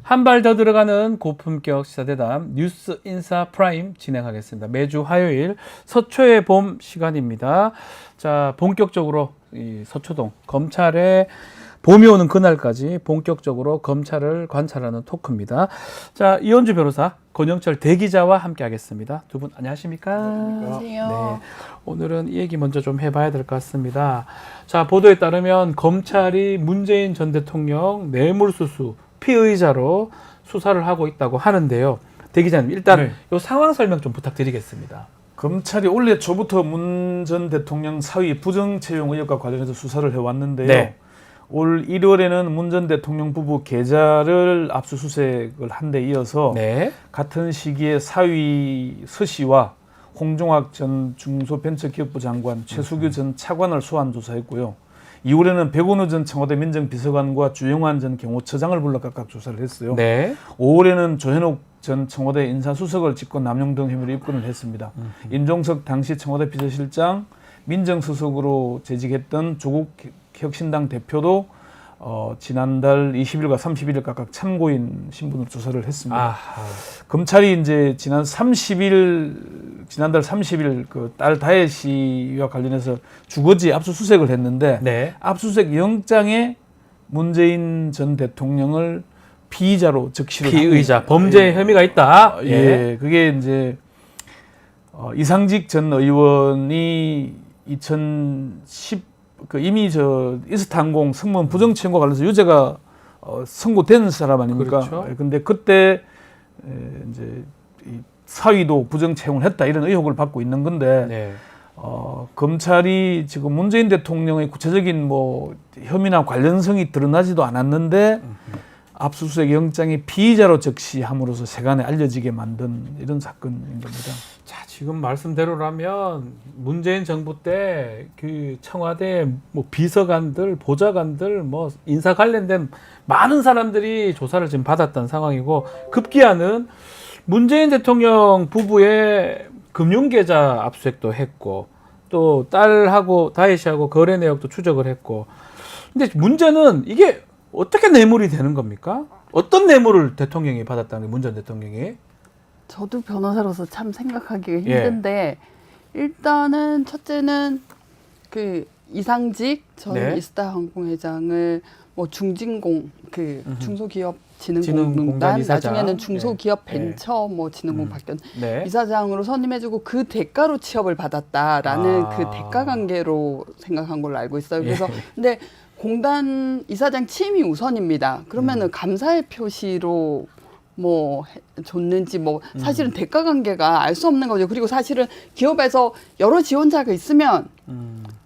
한 발 더 들어가는 고품격 시사대담 뉴스 인사 프라임 진행하겠습니다. 매주 화요일 서초의 봄 시간입니다. 자, 본격적으로 이 서초동 검찰의 봄이 오는 그날까지 본격적으로 검찰을 관찰하는 토크입니다. 자, 이현주 변호사, 권영철 대기자와 함께 하겠습니다. 두 분 안녕하십니까? 안녕하세요. 네, 오늘은 이 얘기 먼저 좀 해봐야 될 것 같습니다. 자, 보도에 따르면 검찰이 문재인 전 대통령 뇌물수수 피의자로 수사를 하고 있다고 하는데요. 대기자님, 일단 이 상황 설명 좀 부탁드리겠습니다. 검찰이 올해 초부터 문 전 대통령 사위 부정 채용 의혹과 관련해서 수사를 해왔는데요. 네. 올 1월에는 문 전 대통령 부부 계좌를 압수수색을 한 데 이어서 네. 같은 시기에 사위 서 씨와 홍종학 전 중소벤처기업부 장관, 최수규 전 차관을 소환 조사했고요. 2월에는 백운우 전 청와대 민정비서관과 주영환 전 경호처장을 불러 각각 조사를 했어요. 네. 5월에는 조현옥 전 청와대 인사수석을 직권 남용 등 혐의로 입건을 했습니다. 임종석 당시 청와대 비서실장 민정수석으로 재직했던 조국 혁신당 대표도 지난달 20일과 31일 각각 참고인 신분으로 조사를 했습니다. 아하. 검찰이 이제 지난달 30일 그 딸 다혜 씨와 관련해서 주거지 압수수색을 했는데 네. 압수수색 영장에 문재인 전 대통령을 피의자로 적시를 피의자, 합니다. 범죄 혐의가 있다. 예, 그게 이제 이상직 전 의원이 2010 이미 이스타항공 승무원 부정 채용과 관련해서 유죄가 선고된 사람 아닙니까? 그렇죠. 근데 그때 이제 이 사위도 부정 채용을 했다 이런 의혹을 받고 있는 건데 네. 검찰이 지금 문재인 대통령의 구체적인 뭐 혐의나 관련성이 드러나지도 않았는데 압수수색 영장에 피의자로 적시함으로써 세간에 알려지게 만든 이런 사건인 겁니다. 자, 지금 말씀대로라면 문재인 정부 때 그 청와대 뭐 비서관들, 보좌관들, 뭐 인사 관련된 많은 사람들이 조사를 지금 받았던 상황이고, 급기야는 문재인 대통령 부부의 금융계좌 압수수색도 했고, 또 딸하고 다혜 씨하고 거래 내역도 추적을 했고. 근데 문제는 이게 어떻게 뇌물이 되는 겁니까? 어떤 뇌물을 대통령이 받았다는 게 문 전 대통령이? 저도 변호사로서 참 생각하기가 힘든데 일단은 첫째는 그 이상직 전 네. 이스타항공 회장을 뭐 중진공 그 중소기업 진흥공단 진흥공단 이사장. 나중에는 중소기업 네. 벤처 뭐 진흥공 바뀌었 네. 이사장으로 선임해주고 그 대가로 취업을 받았다라는 아. 그 대가 관계로 생각한 걸로 알고 있어요. 그래서 예. 근데 공단 이사장 취임이 우선입니다. 그러면은 감사의 표시로 뭐 줬는지 뭐 사실은 대가 관계가 알 수 없는 거죠. 그리고 사실은 기업에서 여러 지원자가 있으면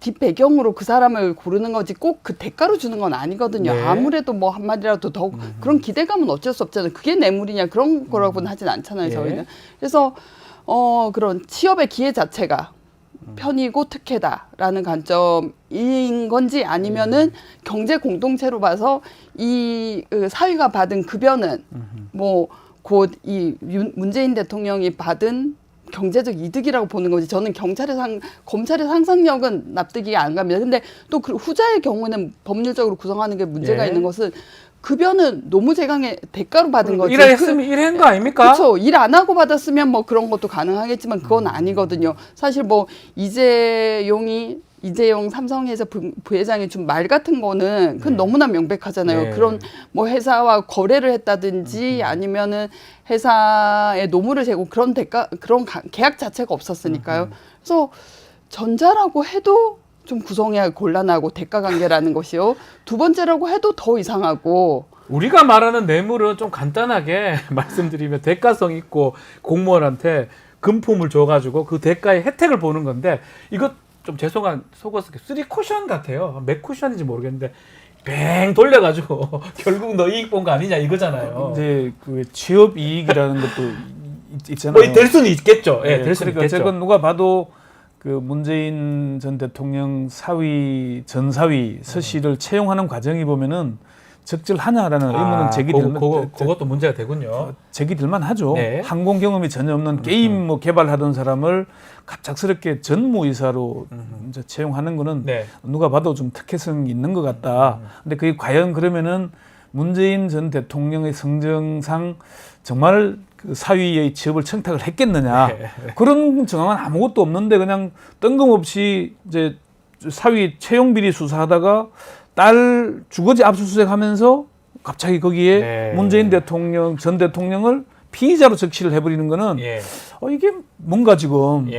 뒷배경으로 그 사람을 고르는 거지 꼭 그 대가로 주는 건 아니거든요. 네. 아무래도 뭐 한마디라도 더 그런 기대감은 어쩔 수 없잖아요. 그게 뇌물이냐 그런 거라고는 하진 않잖아요. 예. 저희는. 그래서 그런 취업의 기회 자체가 편이고 특혜다라는 관점인 건지 아니면은 경제 공동체로 봐서 이 사위가 받은 급여는 뭐 곧 이 문재인 대통령이 받은 경제적 이득이라고 보는 거지. 저는 검찰의 상상력은 납득이 안 갑니다. 근데 또 그 후자의 경우는 법률적으로 구성하는 게 문제가 예. 있는 것은 급여는 노무재강의 대가로 받은 거지. 일했으면 일한 거 아닙니까? 그렇죠. 일 안 하고 받았으면 뭐 그런 것도 가능하겠지만 그건 아니거든요. 사실 뭐 이재용 삼성회사 부회장이 좀 말 같은 거는 그건 너무나 명백하잖아요. 네. 그런 뭐 회사와 거래를 했다든지 아니면은 회사에 노무를 재고 그런 계약 자체가 없었으니까요. 그래서 전자라고 해도 좀 구성해야 곤란하고 대가 관계라는 것이요. 두 번째라고 해도 더 이상하고. 우리가 말하는 뇌물은 좀 간단하게 말씀드리면 대가성 있고 공무원한테 금품을 줘가지고 그 대가의 혜택을 보는 건데, 이거 좀 죄송한 속어서 3쿠션 같아요. 몇 쿠션인지 모르겠는데 뱅 돌려가지고 결국 너 이익 본 거 아니냐 이거잖아요. 이제 그 취업 이익이라는 것도 있잖아요. 뭐 될 수는 있겠죠. 예, 될 수는 그러니까 있겠죠. 어쨌건 누가 봐도 그 문재인 전 대통령 전 사위 서 씨를 채용하는 과정이 보면은 적절하냐라는 의문은 그것도 문제가 되군요. 제기될만 하죠. 네. 항공 경험이 전혀 없는 게임 뭐 개발하던 사람을 갑작스럽게 전무이사로 이제 채용하는 거는 네. 누가 봐도 좀 특혜성이 있는 것 같다. 근데 그게 과연 그러면은 문재인 전 대통령의 성정상 정말 그 사위의 취업을 청탁을 했겠느냐. 그런 정황은 아무것도 없는데 그냥 뜬금없이 이제 사위 채용 비리 수사하다가 딸 주거지 압수수색하면서 갑자기 거기에 문재인 대통령 전 대통령을 피의자로 적시를 해버리는 거는 이게 뭔가 지금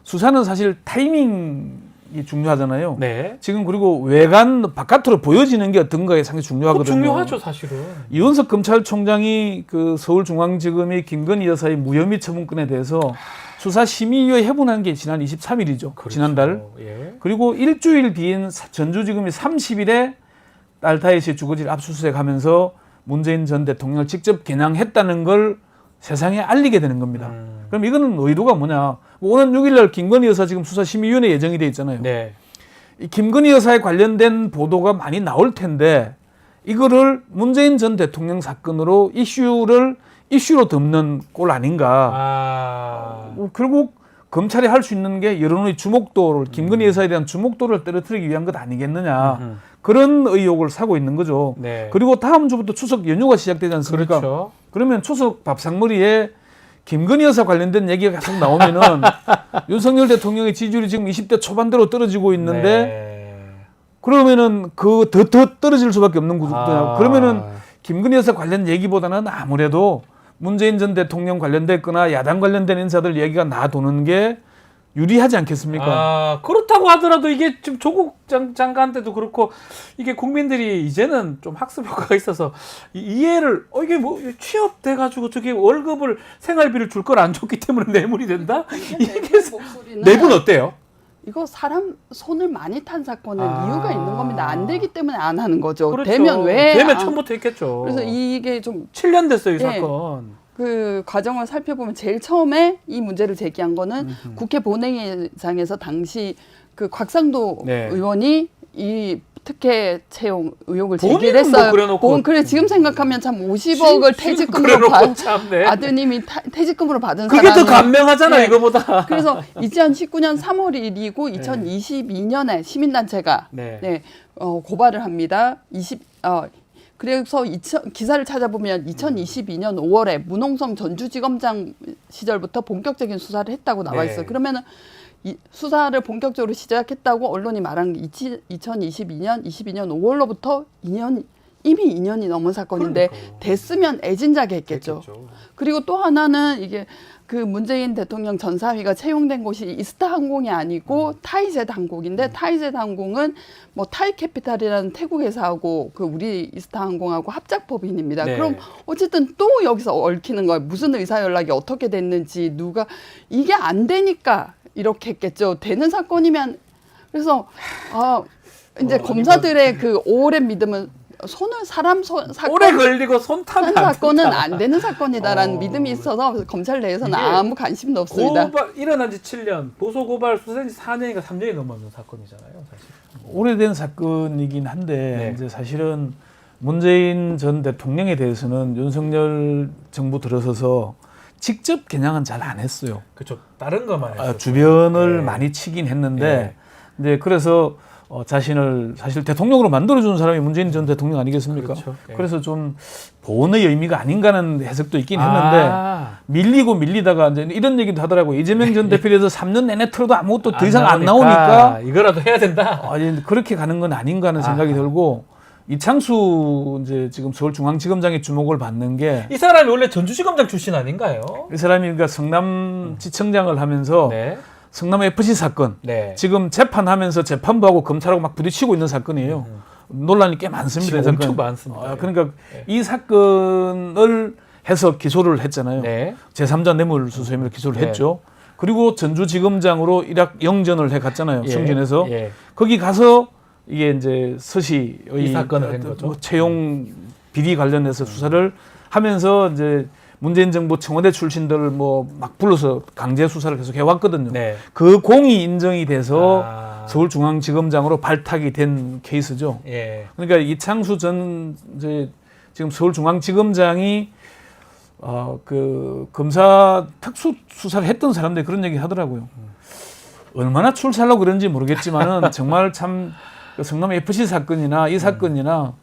수사는 사실 타이밍이 중요하잖아요. 지금 그리고 외관 바깥으로 보여지는 게 어떤 거에 상당히 중요하거든요. 중요하죠, 사실은. 이원석 검찰총장이 그 서울중앙지검의 김건희 여사의 무혐의 처분권에 대해서 수사 심의위에 해부한 게 지난 23일이죠. 그렇죠. 지난달. 그리고 일주일 뒤인 전주지검이 30일에 딸타이 씨의 주거지를 압수수색하면서 문재인 전 대통령을 직접 겨냥했다는 걸 세상에 알리게 되는 겁니다. 그럼 이거는 의도가 뭐냐? 오는 6일날 김건희 여사 지금 수사심의위원회 예정이 돼 있잖아요. 이 김건희 여사에 관련된 보도가 많이 나올 텐데 이거를 문재인 전 대통령 사건으로 이슈로 덮는 꼴 아닌가. 결국 검찰이 할 수 있는 게 여론의 주목도를 김건희 여사에 대한 주목도를 떨어뜨리기 위한 것 아니겠느냐. 그런 의혹을 사고 있는 거죠. 그리고 다음 주부터 추석 연휴가 시작되지 않습니까? 그렇죠. 그러면 추석 밥상머리에 김건희 여사 관련된 얘기가 계속 나오면은 윤석열 대통령의 지지율이 지금 20대 초반대로 떨어지고 있는데 그러면은 그 더 떨어질 수밖에 없는 구조다. 그러면은 김건희 여사 관련 얘기보다는 아무래도 문재인 전 대통령 관련됐거나 야당 관련된 인사들 얘기가 나도는 게 유리하지 않겠습니까? 그렇다고 하더라도 이게 지금 조국 장관 때도 그렇고 이게 국민들이 이제는 좀 학습 효과가 있어서 이해를 이게 뭐 취업돼 가지고 저게 월급을 생활비를 줄 걸 안 줬기 때문에 뇌물이 된다? 이게 내분 어때요? 이거 사람 손을 많이 탄 사건은 이유가 있는 겁니다. 안 되기 때문에 안 하는 거죠. 그렇죠. 되면 처음부터 했겠죠. 그래서 이게 좀 7년 됐어요, 이 사건. 그 과정을 살펴보면 제일 처음에 이 문제를 제기한 거는 국회 본회의장에서 당시 그 곽상도 의원이 이 특혜 채용 의혹을 제기를 했어요. 그래 지금 생각하면 참 50억을 퇴직금으로 아드님이 퇴직금으로 받은 그게 더 감명하잖아 이거보다. 그래서 2019년 3월 1일이고 2022년에 시민단체가 고발을 합니다. 그래서 기사를 찾아보면 2022년 5월에 문홍성 전주지검장 시절부터 본격적인 수사를 했다고 나와 있어요. 그러면은 수사를 본격적으로 시작했다고 언론이 말한 게 2022년 5월로부터 이미 2년이 넘은 사건인데 됐으면 애진작에 했겠죠. 그리고 또 하나는 이게 그 문재인 대통령 전사위가 채용된 곳이 이스타 항공이 아니고 타이젯 항공인데 타이젯 항공은 뭐 타이캐피탈이라는 태국 회사하고 그 우리 이스타 항공하고 합작법인입니다. 그럼 어쨌든 또 여기서 얽히는 거예요. 무슨 의사 연락이 어떻게 됐는지 누가 이게 안 되니까 이렇게 했겠죠. 되는 사건이면 그래서 이제 검사들의 그 오랜 믿음은 사건 오래 걸리고 손 타면 사건은 안 되는 사건이다라는 믿음이 있어서 검찰 내에서는 아무 관심도 없습니다. 일어난 지 7년, 고소 고발 수사한 지 4년인가 3년이 넘었는 사건이잖아요, 사실. 오래된 사건이긴 한데 이제 사실은 문재인 전 대통령에 대해서는 윤석열 정부 들어서서 직접 겨냥은 잘 안 했어요. 그렇죠. 다른 것만 했어요. 주변을 많이 치긴 했는데 이제 그래서 자신을 사실 대통령으로 만들어주는 사람이 문재인 전 대통령 아니겠습니까? 그래서 좀 보온의 의미가 아닌가는 해석도 있긴 했는데 밀리다가 이제 이런 얘기도 하더라고요. 이재명 전 대표에 대해서 3년 내내 틀어도 아무것도 더 이상 안 나오니까 이거라도 해야 된다. 그렇게 가는 건 아닌가 하는 생각이 들고 이창수 이제 지금 서울중앙지검장의 주목을 받는 게 이 사람이 원래 전주지검장 출신 아닌가요? 이 사람이 그러니까 성남지청장을 하면서 성남 FC 사건 지금 재판하면서 재판부하고 검찰하고 막 부딪히고 있는 사건이에요. 논란이 꽤 많습니다. 엄청 많습니다. 그러니까 이 사건을 해서 기소를 했잖아요. 제3자 뇌물수수 혐의로 기소를 했죠. 그리고 전주지검장으로 일학 영전을 해갔잖아요. 승진해서 거기 가서 이게 이제 서시의 이 사건을 한 거죠. 채용 비리 관련해서 수사를 하면서 이제 문재인 정부 청와대 출신들을 뭐 막 불러서 강제 수사를 계속 해왔거든요. 그 공이 인정이 돼서 서울중앙지검장으로 발탁이 된 케이스죠. 그러니까 이창수 전 이제 지금 서울중앙지검장이 그 검사 특수 수사를 했던 사람들이 그런 얘기 하더라고요. 얼마나 출세하려고 그런지 모르겠지만은 정말 참 성남 FC 사건이나 이 사건이나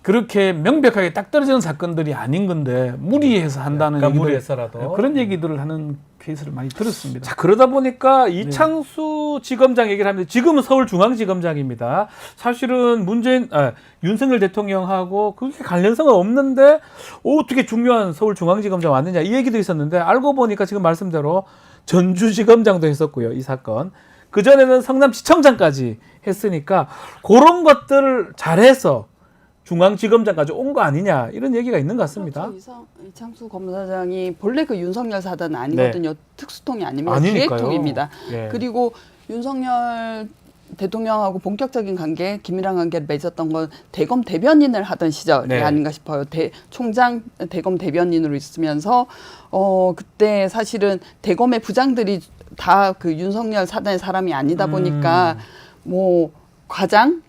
그렇게 명백하게 딱 떨어지는 사건들이 아닌 건데 무리해서 한다는 약간 얘기들, 무리해서라도. 그런 얘기들을 하는 케이스를 많이 들었습니다. 자, 그러다 보니까 이창수 지검장 얘기를 하는데 지금은 서울중앙지검장입니다. 사실은 윤석열 대통령하고 그렇게 관련성은 없는데 어떻게 중요한 서울중앙지검장 왔느냐 이 얘기도 있었는데 알고 보니까 지금 말씀대로 전주지검장도 했었고요. 이 사건. 그전에는 성남지청장까지 했으니까 그런 것들을 잘해서 중앙지검장까지 온 거 아니냐 이런 얘기가 있는 것 같습니다. 그렇죠. 이창수 검사장이 본래 그 윤석열 사단은 아니거든요. 특수통이 아닙니다. 아니니까요. 기획통입니다. 예. 그리고 윤석열 대통령하고 본격적인 관계, 긴밀한 관계를 맺었던 건 대검 대변인을 하던 시절이 네. 아닌가 싶어요. 총장 대검 대변인으로 있으면서 그때 사실은 대검의 부장들이 다 그 윤석열 사단의 사람이 아니다 보니까 뭐 과장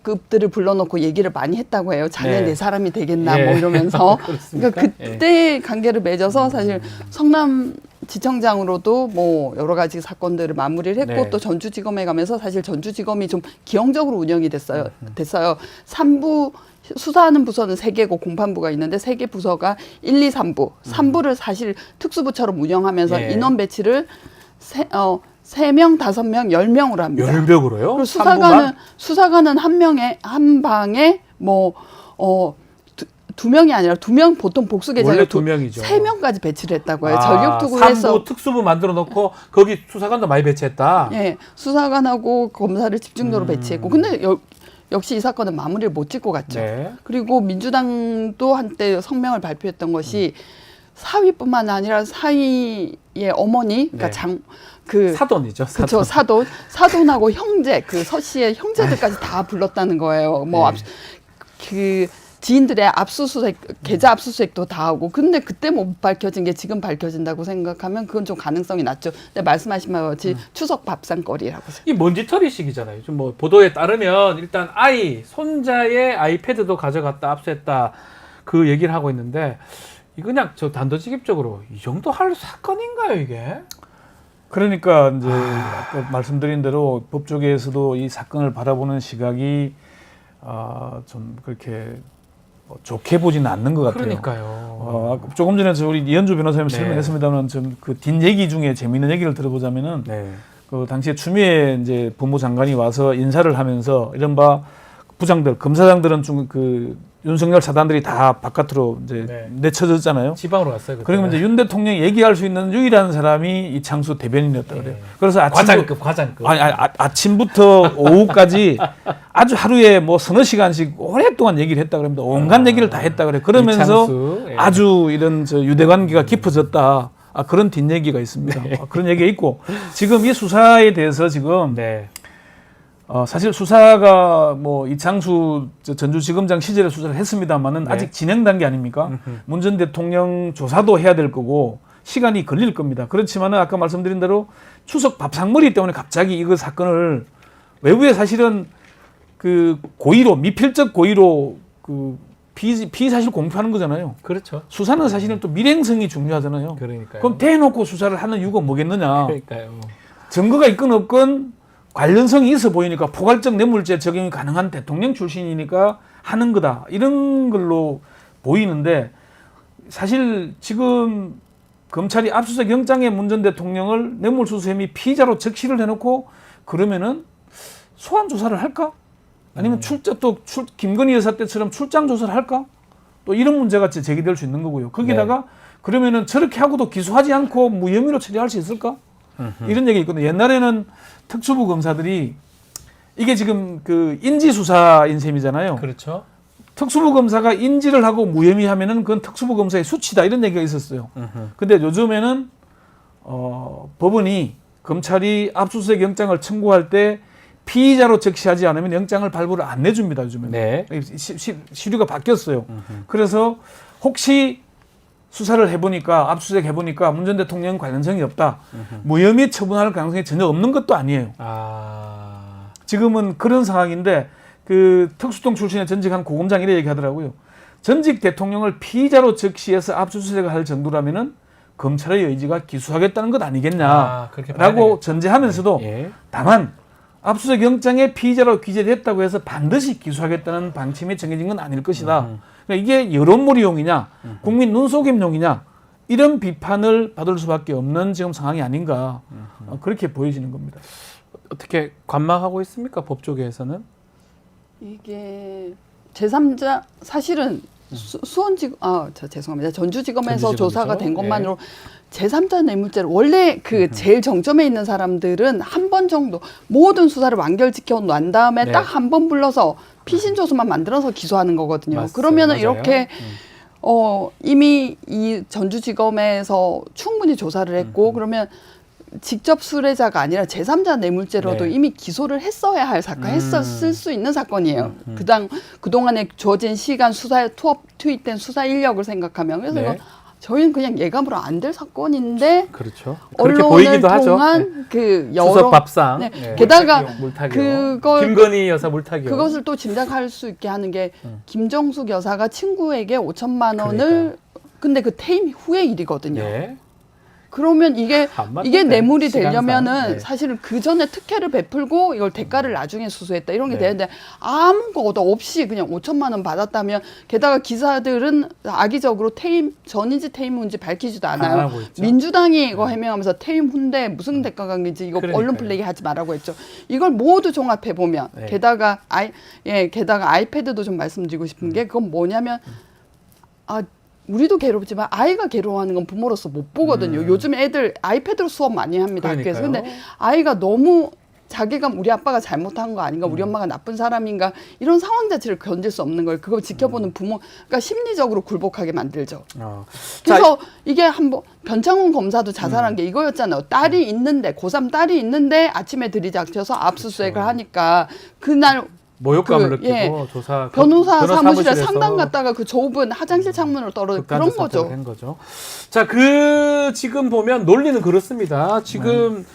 급들을 불러놓고 얘기를 많이 했다고 해요. 자네 네. 내 사람이 되겠나 예. 뭐 이러면서 그렇습니까? 그러니까 그때 관계를 맺어서 사실 성남지청장으로도 뭐 여러 가지 사건들을 마무리를 했고 네. 또 전주지검에 가면서 사실 전주지검이 좀 기형적으로 운영이 됐어요. 3부 수사하는 부서는 3개고 공판부가 있는데 3개 부서가 1, 2, 3부. 3부를 사실 특수부처럼 운영하면서 예. 인원 배치를 3명, 5명, 10명으로 합니다. 열벽으로요? 그리고 수사관은 한 방에 두 명이 아니라 2명 보통 복수 원래 계좌에 2명이죠. 3명까지 배치를 했다고 해요. 아, 전력투구를 해서 3부 특수부 만들어 놓고 거기 수사관도 많이 배치했다. 예, 수사관하고 검사를 집중적으로 배치했고 근데 역시 이 사건은 마무리를 못 짓고 갔죠. 네. 그리고 민주당도 한때 성명을 발표했던 것이 사위뿐만 아니라 사위의 어머니, 그러니까 네. 사돈이죠. 그렇죠. 사돈하고 형제, 그 서 씨의 형제들까지 다 불렀다는 거예요. 뭐 네. 지인들의 압수수색, 계좌 압수수색도 다 하고. 근데 그때 못 밝혀진 게 지금 밝혀진다고 생각하면 그건 좀 가능성이 낮죠. 근데 말씀하신 바와 같이 추석 밥상거리라고 생각해요. 이 먼지털이 시기잖아요. 좀 뭐 보도에 따르면 일단 손자의 아이패드도 가져갔다 압수했다 그 얘기를 하고 있는데 이거 그냥 저 단도직입적으로 이 정도 할 사건인가요 이게? 그러니까 이제 아까 말씀드린 대로 법 쪽에서도 이 사건을 바라보는 시각이 좀 그렇게 좋게 보지는 않는 것 같아요. 그러니까요. 조금 전에 우리 이현주 변호사님 네. 설명했습니다만 좀 그 뒷얘기 중에 재미있는 얘기를 들어보자면은 네. 그 당시에 추미애 이제 법무장관이 와서 인사를 하면서 이른바 부장들, 검사장들은 좀 그 윤석열 사단들이 다 바깥으로 이제 네. 내쳐졌잖아요. 지방으로 갔어요. 그때. 그러면 이제 윤 대통령이 얘기할 수 있는 유일한 사람이 이창수 대변인이었다 그래요. 그래서 과장급. 아침부터 오후까지 아주 하루에 뭐 서너 시간씩 오랫동안 얘기를 했다 그럽니다. 온갖 얘기를 다 했다 그래요. 그러면서 이창수, 예. 아주 이런 유대관계가 깊어졌다. 그런 뒷얘기가 있습니다. 그런 얘기가 있고 지금 이 수사에 대해서 지금 네. 사실 수사가 뭐 이창수 전주지검장 시절에 수사를 했습니다만은 네. 아직 진행 단계 아닙니까? 문 전 대통령 조사도 해야 될 거고 시간이 걸릴 겁니다. 그렇지만은 아까 말씀드린 대로 추석 밥상머리 때문에 갑자기 이거 사건을 외부에 사실은 그 고의로 미필적 고의로 그 피사실 공표하는 거잖아요. 그렇죠. 수사는 사실은 또 밀행성이 중요하잖아요. 그러니까요. 그럼 대놓고 수사를 하는 이유가 뭐겠느냐? 그러니까요. 증거가 있건 없건 관련성이 있어 보이니까 포괄적 뇌물죄 적용이 가능한 대통령 출신이니까 하는 거다. 이런 걸로 보이는데 사실 지금 검찰이 압수수색 영장에 문 전 대통령을 뇌물수수 혐의 피의자로 적시를 해놓고 그러면은 소환 조사를 할까? 아니면 김건희 여사 때처럼 출장 조사를 할까? 또 이런 문제가 제기될 수 있는 거고요. 거기다가 그러면은 저렇게 하고도 기소하지 않고 무혐의로 처리할 수 있을까? 이런 얘기 있거든요. 옛날에는 특수부 검사들이 이게 지금 그 인지 수사인 셈이잖아요. 그렇죠. 특수부 검사가 인지를 하고 무혐의하면은 그건 특수부 검사의 수치다 이런 얘기가 있었어요. 근데 요즘에는 법원이 검찰이 압수수색 영장을 청구할 때 피의자로 적시하지 않으면 영장을 발부를 안 내줍니다. 요즘에는. 네. 시류가 바뀌었어요. 그래서 혹시 수사를 해보니까 압수수색 해보니까 문 전 대통령 관련성이 없다. 무혐의 처분할 가능성이 전혀 없는 것도 아니에요. 지금은 그런 상황인데 그 특수통 출신의 전직한 고검장이 이렇게 얘기하더라고요. 전직 대통령을 피의자로 적시해서 압수수색을 할 정도라면은 검찰의 의지가 기소하겠다는 것 아니겠냐라고 전제하면서도 다만 압수수색 영장에 피의자로 기재됐다고 해서 반드시 기소하겠다는 방침이 정해진 건 아닐 것이다. 그러니까 이게 여론몰이용이냐, 국민 눈속임용이냐 이런 비판을 받을 수밖에 없는 지금 상황이 아닌가 그렇게 보여지는 겁니다. 어떻게 관망하고 있습니까? 법조계에서는? 이게 제3자 사실은 수원지검 죄송합니다. 전주지검에서 전주지검이죠. 조사가 된 것만으로 제3자 뇌물죄를 원래 그 제일 정점에 있는 사람들은 한 번 정도 모든 수사를 완결지켜 난 다음에 네. 딱 한 번 불러서 피신조서만 만들어서 기소하는 거거든요. 맞아요. 그러면은 맞아요. 이렇게 이미 이 전주지검에서 충분히 조사를 했고 그러면 직접 수뢰자가 아니라 제3자 뇌물죄로도 네. 이미 기소를 했어야 할 사건, 했었을 수 있는 사건이에요. 그동안에 주어진 시간 수사에 투입된 수사 인력을 생각하면 그래서 네. 이거 저희는 그냥 예감으로 안 될 사건인데 그렇죠. 그렇게 언론을 보이기도 하죠. 통한 그 여러 수석밥상. 네. 네. 게다가 물타기요. 그걸 김건희 여사 물타기요. 그것을 또 짐작할 수 있게 하는 게 김정숙 여사가 친구에게 5천만 원을 근데 그 퇴임 후의 일이거든요. 네. 그러면 이게 안 맞는데, 이게 뇌물이 시간상. 되려면은 네. 사실은 그 전에 특혜를 베풀고 이걸 대가를 나중에 수수했다 이런 게 네. 되는데 아무것도 없이 그냥 5천만 원 받았다면 게다가 기사들은 악의적으로 퇴임 전인지 퇴임 후인지 밝히지도 안 않아요. 하고 있죠. 민주당이 이거 해명하면서 퇴임 후인데 무슨 대가 관계인지 이거 그러니까요. 언론 플레이 하지 말라고 했죠. 이걸 모두 종합해 보면 네. 게다가 게다가 아이패드도 좀 말씀드리고 싶은 게 그건 뭐냐면 우리도 괴롭지만 아이가 괴로워하는 건 부모로서 못 보거든요. 요즘 애들 아이패드로 수업 많이 합니다. 학교에서. 그러니까요. 근데 아이가 너무 자기가 우리 아빠가 잘못한 거 아닌가, 우리 엄마가 나쁜 사람인가 이런 상황 자체를 견딜 수 없는 거예요. 그걸 지켜보는 부모, 그러니까 심리적으로 굴복하게 만들죠. 그래서 이게 한번 변창훈 검사도 자살한 게 이거였잖아요. 딸이 있는데 고3 딸이 있는데 아침에 들이닥쳐서 압수수색을 그렇죠. 하니까 그날 모욕감을 그, 느끼고 조사 변호사 사무실에 사무실에서 상담 갔다가 그 좁은 화장실 창문으로 떨어져 그런 거죠. 한 거죠. 자, 지금 보면 논리는 그렇습니다. 지금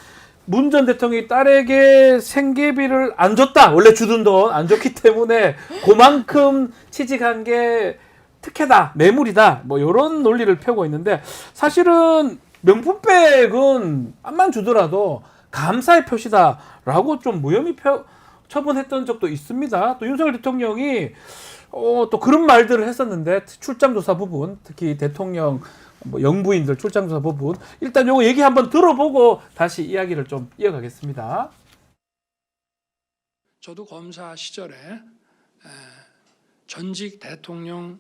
문 전 대통령이 딸에게 생계비를 안 줬다. 원래 주던 돈 안 줬기 때문에 그만큼 취직한 게 특혜다, 뇌물이다. 뭐 이런 논리를 펴고 있는데 사실은 명품백은 암만 주더라도 감사의 표시다라고 좀 무혐의 처분했던 적도 있습니다. 또 윤석열 대통령이 또 그런 말들을 했었는데 출장 조사 부분, 특히 대통령 영부인들 출장 조사 부분 일단 요거 얘기 한번 들어보고 다시 이야기를 좀 이어가겠습니다. 저도 검사 시절에 전직 대통령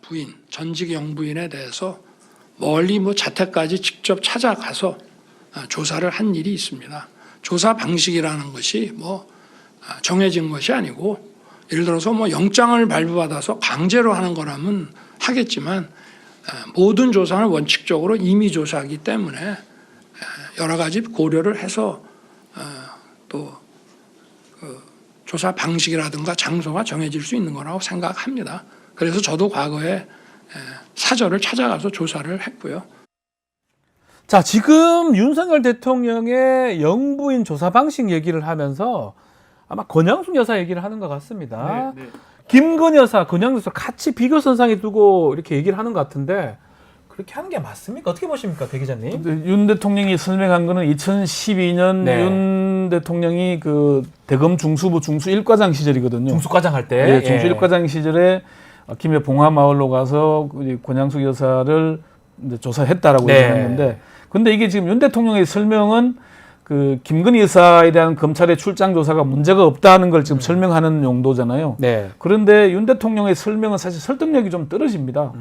부인, 전직 영부인에 대해서 멀리 자택까지 직접 찾아가서 조사를 한 일이 있습니다. 조사 방식이라는 것이 정해진 것이 아니고 예를 들어서 영장을 발부받아서 강제로 하는 거라면 하겠지만 모든 조사는 원칙적으로 임의 조사이기 때문에 여러 가지 고려를 해서 또 조사 방식이라든가 장소가 정해질 수 있는 거라고 생각합니다. 그래서 저도 과거에 사저를 찾아가서 조사를 했고요. 자, 지금 윤석열 대통령의 영부인 조사 방식 얘기를 하면서 아마 권양숙 여사 얘기를 하는 것 같습니다. 네. 김건희 여사, 권양숙 여사 같이 비교선상에 두고 이렇게 얘기를 하는 것 같은데 그렇게 하는 게 맞습니까? 어떻게 보십니까, 배 기자님? 윤 대통령이 설명한 거는 2012년 네. 윤 대통령이 그 대검 중수부 중수 1과장 시절이거든요. 중수과장 할 때. 네, 중수 1과장 시절에 김해 봉화마을로 가서 권양숙 여사를 이제 조사했다라고 네. 얘기했는데, 근데 이게 지금 윤 대통령의 설명은 그 김건희 여사에 대한 검찰의 출장 조사가 문제가 없다는 걸 지금 설명하는 용도잖아요. 네. 그런데 윤 대통령의 설명은 사실 설득력이 좀 떨어집니다.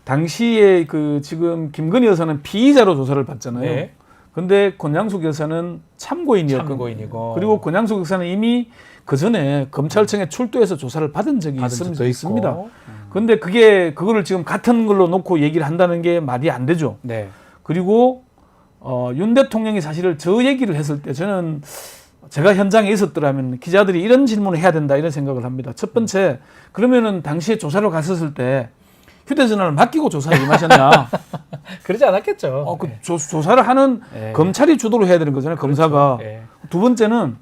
당시에 그 지금 김건희 여사는 피의자로 조사를 받잖아요. 네. 근데 권양숙 여사는 참고인이었고, 참고인이고. 그리고 권양숙 여사는 이미 그 전에 검찰청에 출두해서 조사를 받은 적이 있습니다. 그런데 그거를 지금 같은 걸로 놓고 얘기를 한다는 게 말이 안 되죠. 네. 그리고 윤 대통령이 사실은 저 얘기를 했을 때 저는 제가 현장에 있었더라면 기자들이 이런 질문을 해야 된다 이런 생각을 합니다. 첫 번째, 그러면은 당시에 조사를 갔었을 때 휴대전화를 맡기고 조사를 임하셨냐? 그러지 않았겠죠. 조사를 하는 네. 검찰이 주도를 해야 되는 거잖아요. 검사가. 네. 두 번째는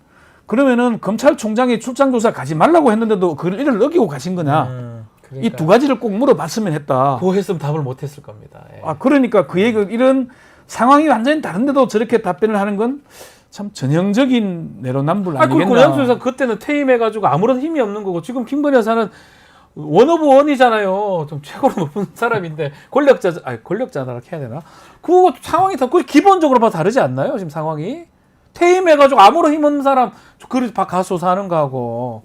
그러면은 검찰총장이 출장 조사 가지 말라고 했는데도 그걸 이를 어기고 가신 거냐? 이 두 가지를 꼭 물어봤으면 했다. 그거 했으면 답을 못 했을 겁니다. 예. 그러니까 그 얘기 이런 상황이 완전히 다른데도 저렇게 답변을 하는 건 참 전형적인 내로남불 아, 그 아니겠나. 고양수 여사 그때는 퇴임해가지고 아무런 힘이 없는 거고 지금 김건희 여사는 원 오브 원이잖아요. 좀 최고로 높은 사람인데 권력자라 해야 되나? 그거 상황이 다 기본적으로 봐 다르지 않나요? 지금 상황이 퇴임해가지고 아무런 힘 없는 사람 그리 가서 사는 거하고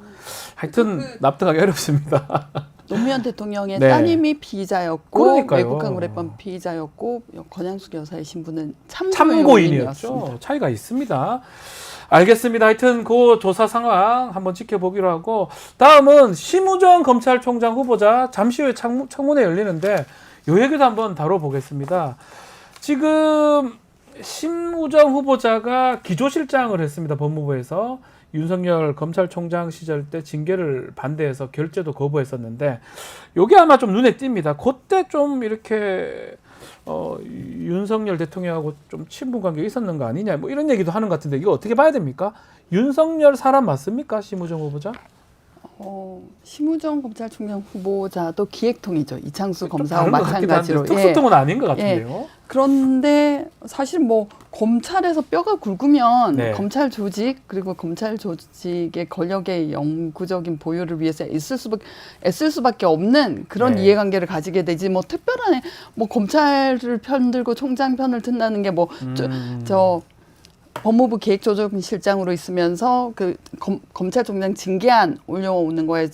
하여튼 납득하기 어렵습니다. 노무현 대통령의 네. 따님이 피의자였고 그러니까요. 외국한 거래법 피의자였고 권양숙 여사의 신분은 참고인이었죠. 참고인이었습니다. 차이가 있습니다. 알겠습니다. 하여튼 그 조사 상황 한번 지켜보기로 하고 다음은 심우정 검찰총장 후보자 잠시 후에 청문회 열리는데 이 얘기도 한번 다뤄보겠습니다. 지금 심우정 후보자가 기조실장을 했습니다. 법무부에서 윤석열 검찰총장 시절 때 징계를 반대해서 결재도 거부했었는데 이게 아마 좀 눈에 띕니다. 그때 좀 이렇게 윤석열 대통령하고 좀 친분 관계가 있었는 거 아니냐 뭐 이런 얘기도 하는 것 같은데 이거 어떻게 봐야 됩니까? 윤석열 사람 맞습니까? 심우정 후보자? 심우정 검찰총장 후보자도 기획통이죠. 이창수 검사와 다른 것 같기도 한데 마찬가지로. 특수통은 아닌 것 같은데요. 그런데 사실 뭐 검찰에서 뼈가 굵으면 네. 검찰 조직 그리고 검찰 조직의 권력의 영구적인 보유를 위해서 애쓸 수밖에 없는 그런 네. 이해관계를 가지게 되지 뭐 특별한 뭐 검찰을 편들고 총장 편을 든다는 게 뭐 저 법무부 기획조정실장으로 있으면서 그 검찰총장 징계안 올려오는 거에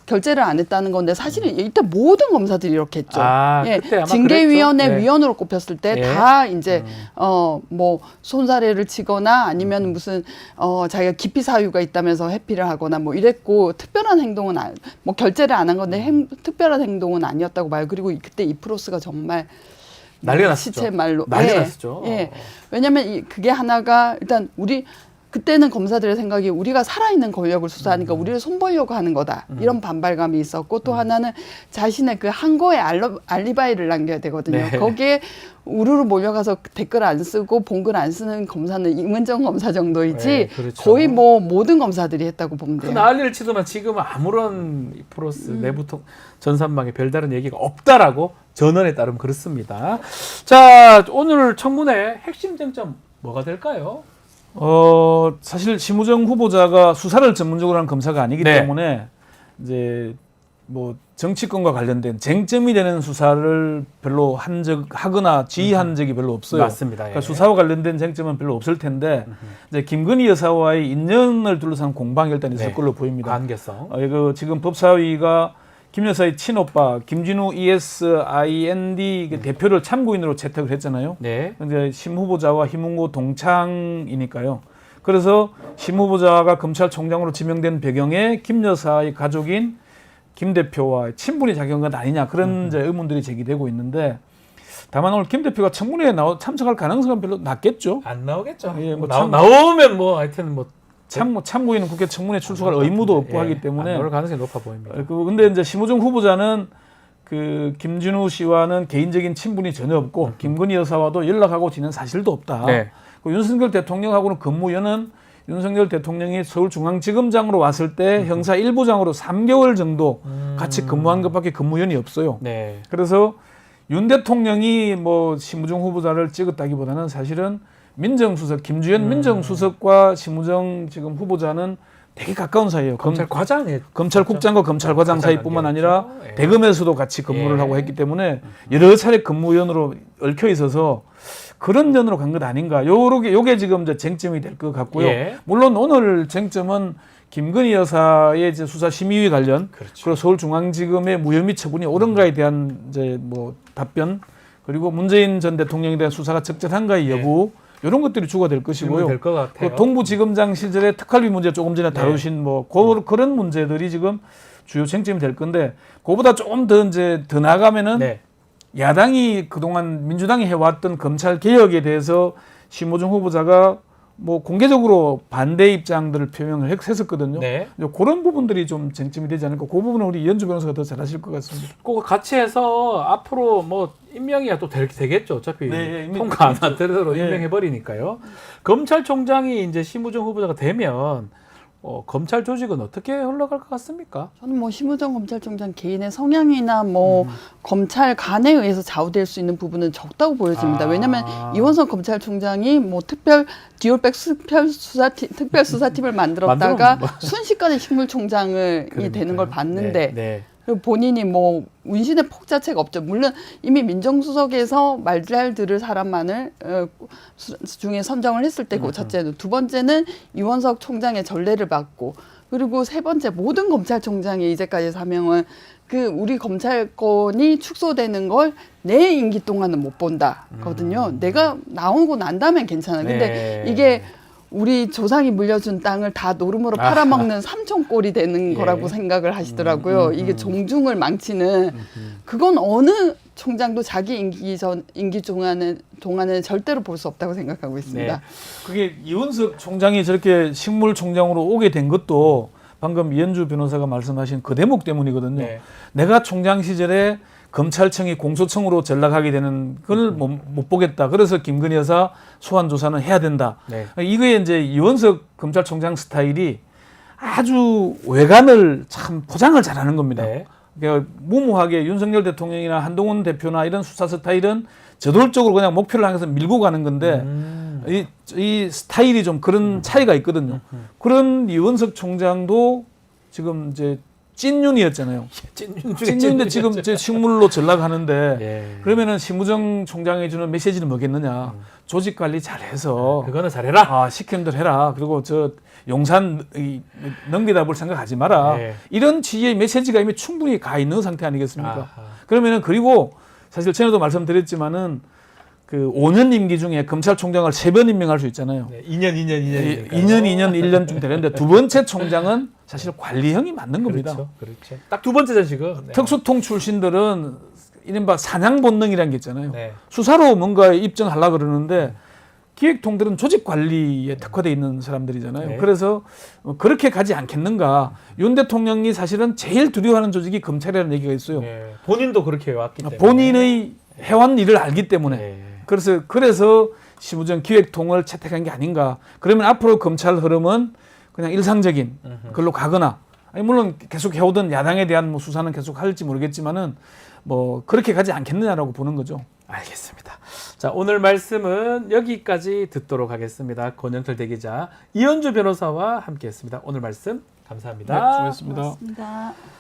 결재를 안 했다는 건데 사실은 이때 모든 검사들이 이렇게 했죠. 그때 아마 징계위원회 그랬죠? 네. 위원으로 꼽혔을 때 다 이제 뭐 손사래를 치거나 아니면 무슨 자기가 기피 사유가 있다면서 회피를 하거나 뭐 이랬고 특별한 행동은 뭐 결재를 안 한 건데 특별한 행동은 아니었다고 봐요. 그리고 그때 이프로스가 정말 난리가 났었죠. 시체 말로 난리가 났었죠. 예. 왜냐하면 그게 하나가 일단 그때는 검사들의 생각이 우리가 살아있는 권력을 수사하니까 우리를 손보려고 하는 거다. 이런 반발감이 있었고 또 하나는 자신의 그 항거에 알리바이를 남겨야 되거든요. 네. 거기에 우르르 몰려가서 댓글 안 쓰고 본글 안 쓰는 검사는 임은정 검사 정도이지 네, 그렇죠. 거의 뭐 모든 검사들이 했다고 보면 그 돼요. 난리를 치더만 지금은 아무런 프로스 내부 전산망에 별다른 얘기가 없다라고 전언에 따르면 그렇습니다. 자, 오늘 청문회 핵심 쟁점 뭐가 될까요? 사실 심우정 후보자가 수사를 전문적으로 하는 검사가 아니기 네. 때문에 이제 뭐 정치권과 관련된 쟁점이 되는 수사를 별로 하거나 지휘한 적이 별로 없어요. 맞습니다. 예. 그러니까 수사와 관련된 쟁점은 별로 없을 텐데 이제 김건희 여사와의 인연을 둘러싼 공방이 일단 있을 네. 걸로 보입니다. 관계성. 이거 지금 법사위가 김 여사의 친오빠 김진우 ESIND 대표를 참고인으로 채택을 했잖아요. 네. 이제 심 후보자와 희문고 동창이니까요. 그래서 심 후보자가 검찰총장으로 지명된 배경에 김 여사의 가족인 김 대표와 친분이 작용한 것 아니냐 그런 이제 의문들이 제기되고 있는데 다만 오늘 김 대표가 청문회에 참석할 가능성은 별로 낮겠죠. 안 나오겠죠. 예, 뭐 나오면 뭐 하여튼 뭐 참고인은 국회 청문회 출석할 의무도 없고 하기 때문에 안 나올 가능성이 높아 보입니다. 근데 이제 심우정 후보자는 그 김진우 씨와는 개인적인 친분이 전혀 없고 김건희 여사와도 연락하고 지낸 사실도 없다. 네. 윤석열 대통령하고는 근무연은 윤석열 대통령이 서울중앙지검장으로 왔을 때 형사 1부장으로 3개월 정도 같이 근무한 것밖에 근무연이 없어요. 네. 그래서 윤 대통령이 뭐 심우정 후보자를 찍었다기보다는 사실은 민정수석 김주현 민정수석과 심우정 지금 후보자는 되게 가까운 사이예요. 검찰과장이에요. 검찰국장과 검찰과장 사이뿐만 아니라 예. 대검에서도 같이 근무를 예. 하고 했기 때문에 여러 차례 근무연으로 얽혀 있어서 그런 연으로 간 것 아닌가. 요게 지금 이제 쟁점이 될 것 같고요. 예. 물론 오늘 쟁점은 김건희 여사의 이제 수사 심의위 관련 그렇죠. 그리고 서울중앙지검의 무혐의 처분이 옳은가에 대한 이제 뭐 답변 그리고 문재인 전 대통령에 대한 수사가 적절한가의 여부 이런 것들이 주가 될 것이고요. 될 것 같아요. 그 동부지검장 시절의 특활비 문제 조금 전에 다루신 뭐 그런 문제들이 지금 주요 쟁점이 될 건데 그보다 조금 더 이제 더 나가면은 네. 야당이 그동안 민주당이 해왔던 검찰 개혁에 대해서 심우정 후보자가 뭐 공개적으로 반대 입장들을 표명을 했었거든요. 네. 그런 부분들이 좀 쟁점이 되지 않을까. 그 부분은 우리 이현주 변호사가 더 잘하실 것 같습니다. 그거 같이 해서 앞으로 뭐 임명이야 또 되겠죠. 어차피 네, 예, 통과 안 되도록 예. 임명해 버리니까요. 검찰총장이 이제 심우정 후보자가 되면 검찰 조직은 어떻게 흘러갈 것 같습니까? 저는 뭐 심우정 검찰총장 개인의 성향이나 뭐 검찰 간에 의해서 좌우될 수 있는 부분은 적다고 보여집니다. 왜냐하면 이원석 검찰총장이 뭐 디올백 특별수사팀을 만들었다가 순식간에 식물총장을 이 되는 걸 봤는데 네. 그리고 본인이 뭐 운신의 폭 자체가 없죠. 물론 이미 민정수석에서 말 잘 들을 사람만을 중에 선정을 했을 때고 첫째는, 두 번째는 이원석 총장의 전례를 받고, 그리고 세 번째 모든 검찰총장의 이제까지 사명은 그 우리 검찰권이 축소되는 걸 내 임기 동안은 못 본다거든요. 내가 나오고 난 다음엔 괜찮아. 근데 이게 우리 조상이 물려준 땅을 다 노름으로 팔아먹는 삼촌꼴이 되는 거라고 생각을 하시더라고요. 이게 종중을 망치는, 그건 어느 총장도 자기 임기 동안은 절대로 볼 수 없다고 생각하고 있습니다. 네. 그게 이원석 총장이 저렇게 식물총장으로 오게 된 것도 방금 이현주 변호사가 말씀하신 그 대목 때문이거든요. 네. 내가 총장 시절에 검찰청이 공소청으로 전락하게 되는 걸 못 보겠다. 그래서 김건희 여사 소환 조사는 해야 된다. 네. 이거에 이제 이원석 검찰총장 스타일이 아주 외관을 참 포장을 잘하는 겁니다. 네. 그러니까 무모하게 윤석열 대통령이나 한동훈 대표나 이런 수사 스타일은 저돌적으로 그냥 목표를 향해서 밀고 가는 건데 이 스타일이 좀 그런 차이가 있거든요. 그런 이원석 총장도 지금 이제 찐윤이었잖아요. 찐윤인데 지금 이제 식물로 전락하는데 예. 그러면은 심우정 총장이 주는 메시지는 뭐겠느냐? 조직 관리 잘해서 그거는 잘해라. 시키는 대로 해라. 그리고 저 용산 넘기다 볼 생각하지 마라. 네. 이런 취지의 메시지가 이미 충분히 가 있는 상태 아니겠습니까? 아하. 그러면은 그리고 사실 전에도 말씀드렸지만은 그 5년 임기 중에 검찰총장을 3번 임명할 수 있잖아요. 네, 2년. 2년 1년쯤 되는데 두 번째 총장은 사실 관리형이 맞는 겁니다. 그렇죠. 딱 두 번째죠 지금. 네. 특수통 출신들은 이른바 사냥 본능이라는 게 있잖아요. 네. 수사로 뭔가 입증하려고 그러는데 기획통들은 조직 관리에 특화되어 있는 사람들이잖아요. 네. 그래서 그렇게 가지 않겠는가. 윤 대통령이 사실은 제일 두려워하는 조직이 검찰이라는 얘기가 있어요. 네. 본인도 그렇게 왔기 때문에. 본인의 해온 일을 알기 때문에. 네. 그래서 심우정 기획통을 채택한 게 아닌가. 그러면 앞으로 검찰 흐름은 그냥 일상적인 걸로 가거나, 아니 물론 계속 해오던 야당에 대한 뭐 수사는 계속 할지 모르겠지만은 뭐 그렇게 가지 않겠느냐라고 보는 거죠. 알겠습니다. 자, 오늘 말씀은 여기까지 듣도록 하겠습니다. 권영철 대기자, 이현주 변호사와 함께했습니다. 오늘 말씀 감사합니다. 네, 수고했습니다. 고맙습니다.